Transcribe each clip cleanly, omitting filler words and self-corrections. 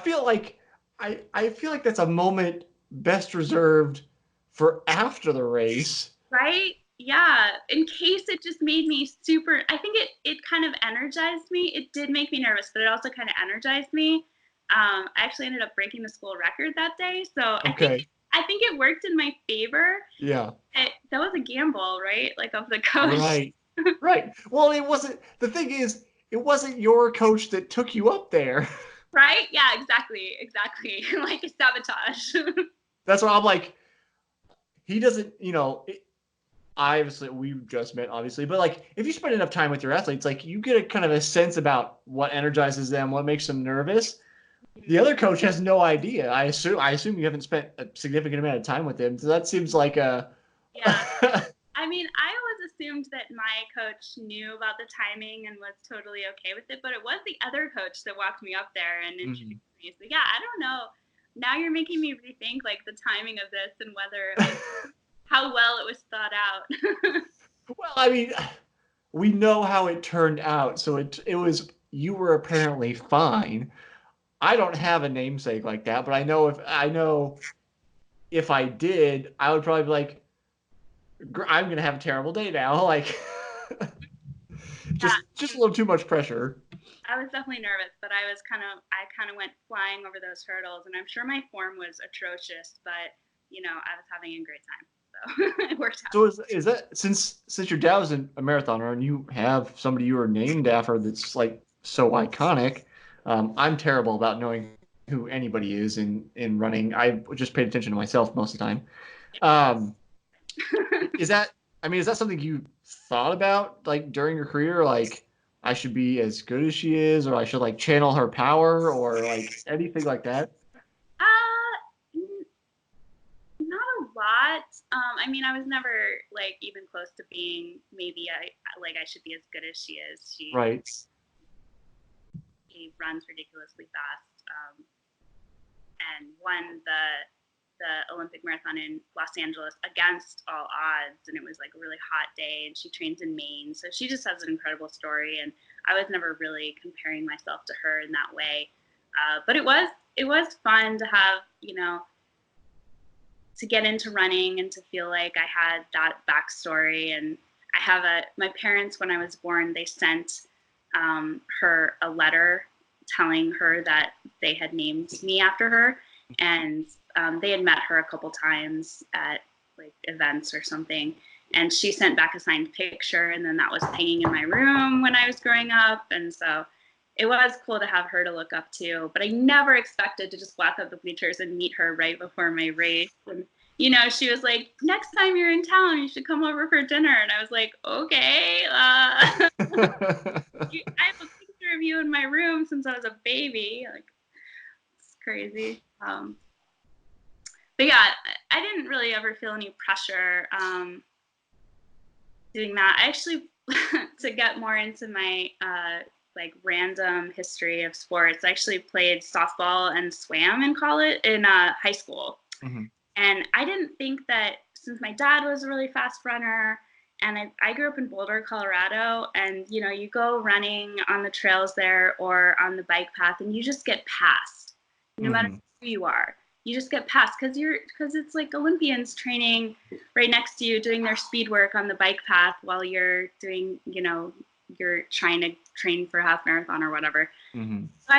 feel like I feel like that's a moment best reserved for after the race. Right? Yeah. In case it just made me super, I think it kind of energized me. It did make me nervous, but it also kind of energized me. I actually ended up breaking the school record that day. So Okay. I think it worked in my favor. Yeah. That was a gamble, right? Like of the coach. Right. Right. Well, it wasn't the thing is it wasn't your coach that took you up there. Right? Yeah, exactly. Exactly. Like a sabotage. That's why I'm like he doesn't, obviously we just met obviously, but like if you spend enough time with your athletes, like you get a kind of a sense about what energizes them, what makes them nervous. The other coach has no idea. I assume you haven't spent a significant amount of time with him. So that seems like a Yeah. I mean, I always assumed that my coach knew about the timing and was totally okay with it, but it was the other coach that walked me up there and introduced me. So yeah, I don't know. Now you're making me rethink like the timing of this and whether it was how well it was thought out. well, I mean, we know how it turned out. So it was you were apparently fine. I don't have a namesake like that, but I know if I did, I would probably be like, I'm gonna have a terrible day now. Like, Yeah, just a little too much pressure. I was definitely nervous, but I kind of went flying over those hurdles, and I'm sure my form was atrocious, but I was having a great time, so it worked out. So is that since your dad was a marathoner and you have somebody you were named after that's like so iconic, I'm terrible about knowing who anybody is in running. I just paid attention to myself most of the time. Um, is that is that something you thought about like during your career? Like I should be as good as she is, or I should like channel her power, or like anything like that? N- Not a lot. I mean, I was never like even close to being maybe I should be as good as she is. Right. She runs ridiculously fast, and won the Olympic marathon in Los Angeles against all odds, and it was like a really hot day. And she trains in Maine, so she just has an incredible story. And I was never really comparing myself to her in that way, but it was fun to have to get into running and to feel like I had that backstory. And I have my parents, when I was born, they sent her a letter telling her that they had named me after her. And they had met her a couple times at like events or something. And she sent back a signed picture, and then that was hanging in my room when I was growing up. And so it was cool to have her to look up to, but I never expected to just walk up the bleachers and meet her right before my race. And she was like, "Next time you're in town, you should come over for dinner." And I was like, "Okay." I have a picture of you in my room since I was a baby. Like, it's crazy. But yeah, I didn't really ever feel any pressure doing that. I actually, to get more into my like random history of sports, I actually played softball and swam in college, in high school. Mhm. And I didn't think that, since my dad was a really fast runner, and I grew up in Boulder, Colorado, and you go running on the trails there or on the bike path, and you just get passed, no matter Mhm. who you are. You just get passed because it's like Olympians training right next to you, doing their speed work on the bike path while you're doing, you're trying to train for a half marathon or whatever. Mhm. So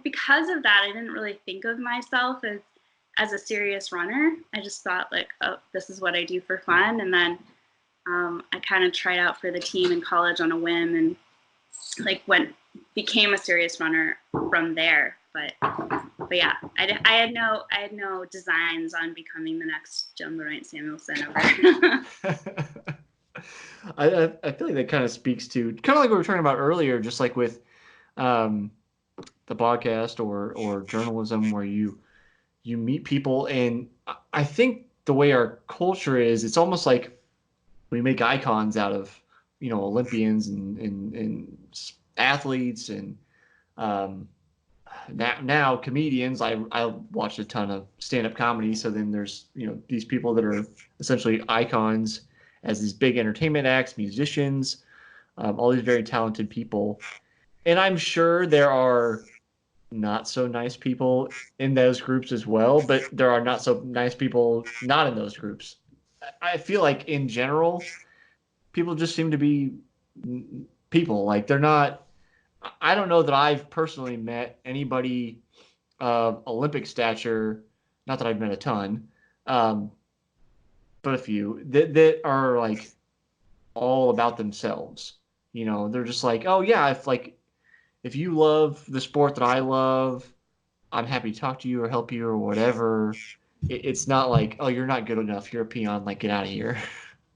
because of that, I didn't really think of myself as a serious runner. I just thought like, oh, this is what I do for fun. And then I kind of tried out for the team in college on a whim, and like became a serious runner from there. But yeah, I had no designs on becoming the next Joan Benoit Samuelson ever. I feel like that kind of speaks to kind of like what we were talking about earlier, just like with um, the podcast or journalism, where you meet people, and I think the way our culture is, it's almost like we make icons out of Olympians and athletes and um, now comedians. I watched a ton of stand up comedy, so then there's these people that are essentially icons as these big entertainment acts, musicians, all these very talented people, and I'm sure there are not so nice people in those groups as well, but there are not so nice people not in those groups. I feel like in general, people just seem to be people. Like they're not. I don't know that I've personally met anybody of Olympic stature. Not that I've met a ton, um, but a few that are like all about themselves. You know, they're just like, oh yeah, if you love the sport that I love, I'm happy to talk to you or help you or whatever. It's not like, oh, you're not good enough. You're a peon. Like, get out of here.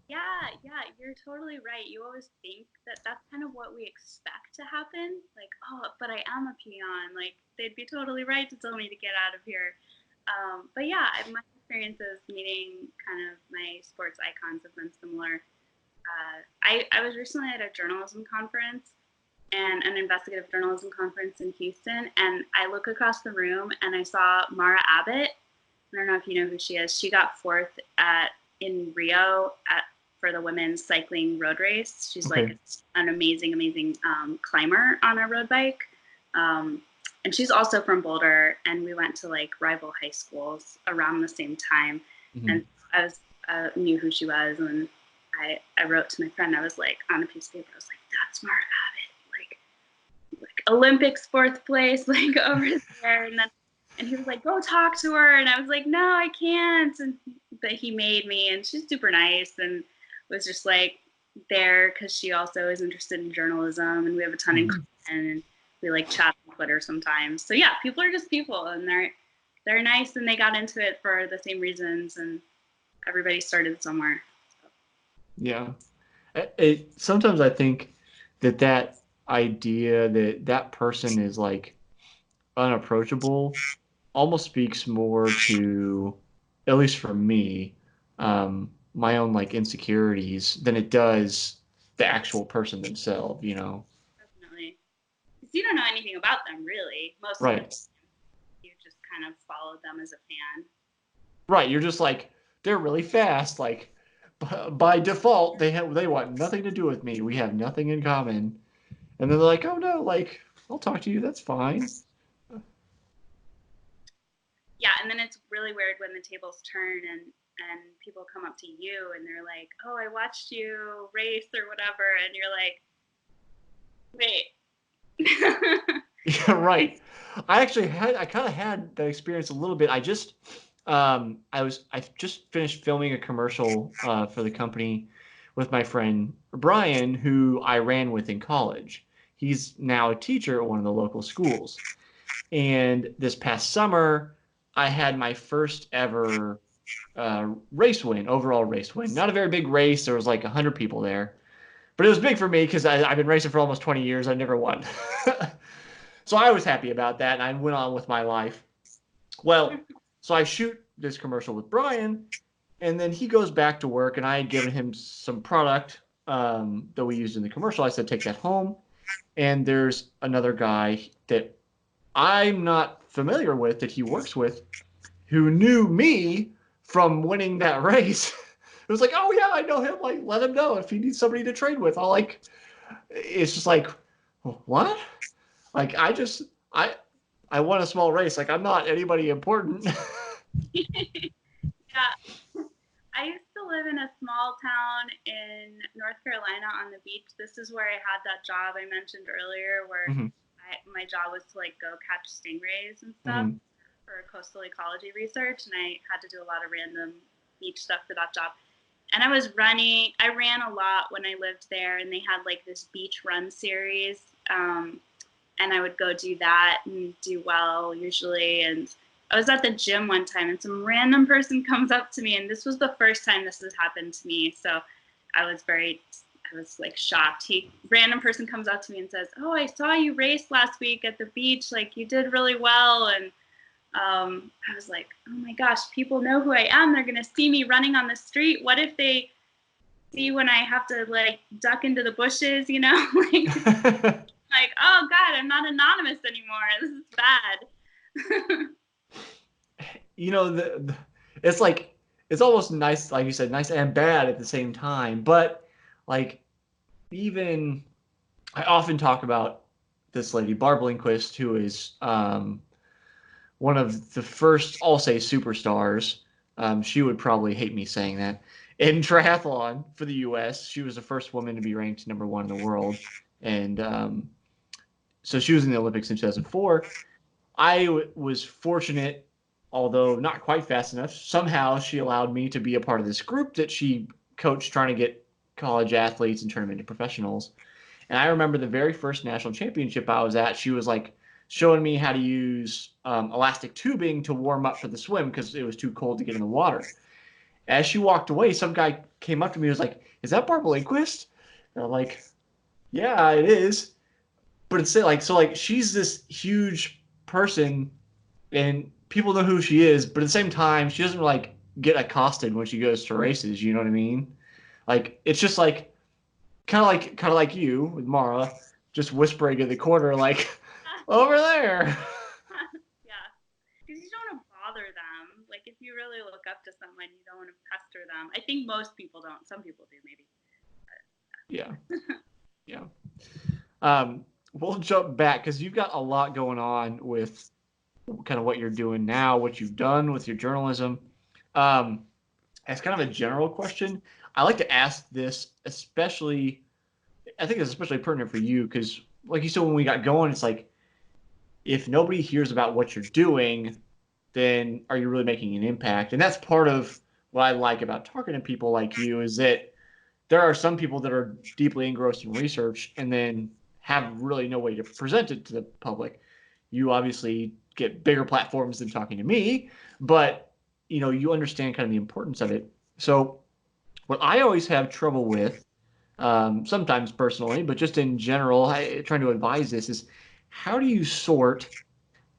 Yeah, yeah, you're totally right. You always think that that's kind of what we expect to happen. Like, oh, but I am a peon. Like, they'd be totally right to tell me to get out of here. But yeah, my experiences meeting kind of my sports icons have been similar. I was recently at a journalism conference and an investigative journalism conference in Houston, and I look across the room and I saw Mara Abbott. I don't know if you know who she is. She got fourth in Rio for the women's cycling road race. She's Okay. like an amazing, amazing climber on a road bike. And she's also from Boulder, and we went to like rival high schools around the same time. Mm-hmm. And I was knew who she was, and I wrote to my friend. I was like on a piece of paper. I was like, "That's Mara Abbott, like Olympics fourth place, like over there." And he was like, "Go talk to her." And I was like, "No, I can't." And but he made me, and she's super nice, and was just like there because she also is interested in journalism, and we have a ton in common, and we like chat on Twitter sometimes. So yeah, people are just people, and they're nice, and they got into it for the same reasons, and everybody started somewhere. So. Yeah. Sometimes I think that idea that that person is like unapproachable almost speaks more to, at least for me, my own like insecurities than it does the actual person themselves, you know? Definitely. Because you don't know anything about them, really. Most of the Right. time, you just kind of followed them as a fan. Right. You're just like, they're really fast. Like, by default, they want nothing to do with me. We have nothing in common. And then they're like, oh no, like, I'll talk to you. That's fine. Yeah, and then it's really weird when the tables turn and people come up to you and they're like, "Oh, I watched you race or whatever," and you're like, "Wait." Yeah, right. I kind of had that experience a little bit. I just finished filming a commercial for the company with my friend Brian, who I ran with in college. He's now a teacher at one of the local schools. And this past summer, I had my first ever race win, overall race win. Not a very big race. There was like 100 people there, but it was big for me because I've been racing for almost 20 years. I never won. So I was happy about that, and I went on with my life. Well, so I shoot this commercial with Brian, and then he goes back to work, and I had given him some product that we used in the commercial. I said, take that home. And there's another guy that I'm not familiar with that he works with who knew me from winning that race. It was like, oh yeah, I know him. Like, let him know if he needs somebody to trade with. I'll like, it's just like, what? Like, I I won a small race. Like I'm not anybody important. Yeah, I used to live in a small town in North Carolina on the beach. This is where I had that job I mentioned earlier, where Mm-hmm. my job was to like go catch stingrays and stuff Mm-hmm. for coastal ecology research, and I had to do a lot of random beach stuff for that job. And I ran a lot when I lived there, and they had like this beach run series. And I would go do that and do well usually. And I was at the gym one time, and some random person comes up to me, and this was the first time this has happened to me. So I was like shocked. Random person comes up to me and says, "Oh, I saw you race last week at the beach. Like you did really well." And I was like, "Oh my gosh, people know who I am. They're gonna see me running on the street. What if they see when I have to like duck into the bushes? You know, like, oh God, I'm not anonymous anymore. This is bad." You know, it's like it's almost nice, like you said, nice and bad at the same time. But like even I often talk about this lady, Barb Lindquist, who is one of the first, I'll say, superstars. She would probably hate me saying that. In triathlon for the U.S., she was the first woman to be ranked number one in the world. And so she was in the Olympics in 2004. I was fortunate, although not quite fast enough. Somehow she allowed me to be a part of this group that she coached trying to get college athletes and turn them into professionals. And I remember the very first national championship I was at, she was like showing me how to use elastic tubing to warm up for the swim because it was too cold to get in the water. As she walked away, some guy came up to me and was like, "Is that Barbara Lindquist?" And I'm like, "Yeah, it is." But it's like, so like she's this huge person and people know who she is, but at the same time, she doesn't like get accosted when she goes to races. You know what I mean? Like it's just like kind of like you with Mara, just whispering in the corner, like over there. Yeah, because you don't want to bother them. Like if you really look up to someone, you don't want to pester them. I think most people don't. Some people do, maybe. Yeah, yeah. We'll jump back because you've got a lot going on with kind of what you're doing now, what you've done with your journalism. Um, as kind of a general question, I like to ask this, especially, I think it's especially pertinent for you because, like you said, when we got going, it's like if nobody hears about what you're doing, then are you really making an impact? And that's part of what I like about talking to people like you is that there are some people that are deeply engrossed in research and then have really no way to present it to the public. You obviously get bigger platforms than talking to me, but you understand kind of the importance of it. So what I always have trouble with, sometimes personally, but just in general, trying to advise this is how do you sort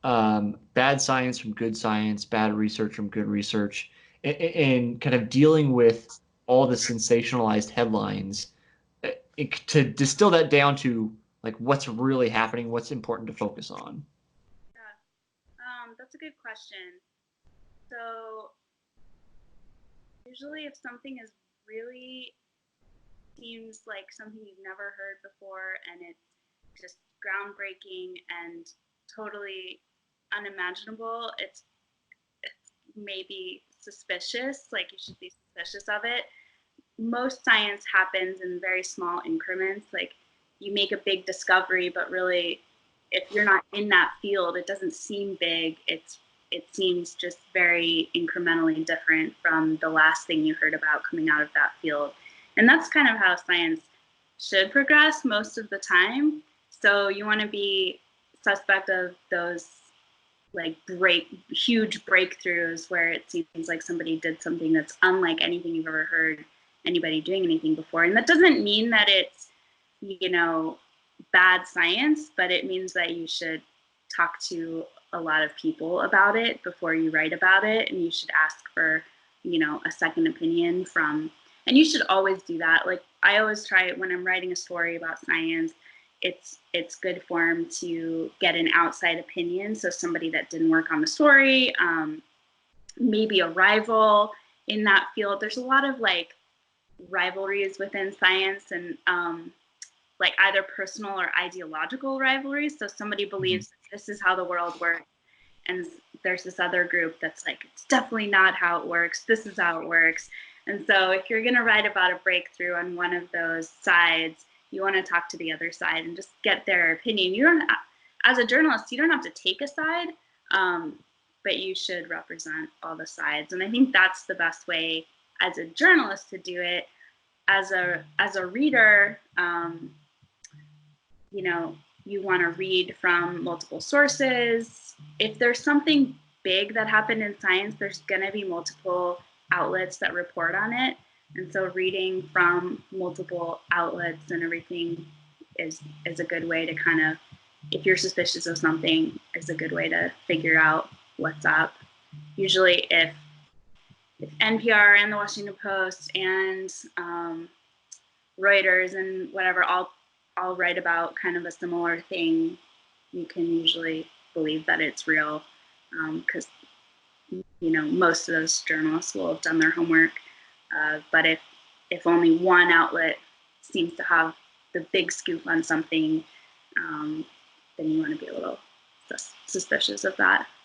bad science from good science, bad research from good research, and kind of dealing with all the sensationalized headlines to distill that down to like what's really happening, what's important to focus on. Yeah, that's a good question. So usually, if something is really seems like something you've never heard before and it's just groundbreaking and totally unimaginable, it's maybe suspicious, like you should be suspicious of it. Most science happens in very small increments. Like you make a big discovery, but really, if you're not in that field, it doesn't seem big. It seems just very incrementally different from the last thing you heard about coming out of that field. And that's kind of how science should progress most of the time. So you want to be suspect of those like huge breakthroughs where it seems like somebody did something that's unlike anything you've ever heard anybody doing anything before. And that doesn't mean that it's, bad science, but it means that you should talk to a lot of people about it before you write about it. And you should ask for, a second opinion from, and you should always do that. Like I always try when I'm writing a story about science, it's good form to get an outside opinion. So somebody that didn't work on the story, maybe a rival in that field. There's a lot of like rivalries within science and like either personal or ideological rivalries. So somebody believes this is how the world works. And there's this other group that's like, it's definitely not how it works. This is how it works. And so if you're going to write about a breakthrough on one of those sides, you want to talk to the other side and just get their opinion. You don't, as a journalist, you don't have to take a side, but you should represent all the sides. And I think that's the best way as a journalist to do it. As a reader, you want to read from multiple sources. If there's something big that happened in science, there's going to be multiple outlets that report on it. And so reading from multiple outlets and everything is a good way to kind of, if you're suspicious of something, is a good way to figure out what's up. Usually if NPR and the Washington Post and Reuters and whatever all write about kind of a similar thing, you can usually believe that it's real because most of those journalists will have done their homework. But if only one outlet seems to have the big scoop on something, then you want to be a little suspicious of that.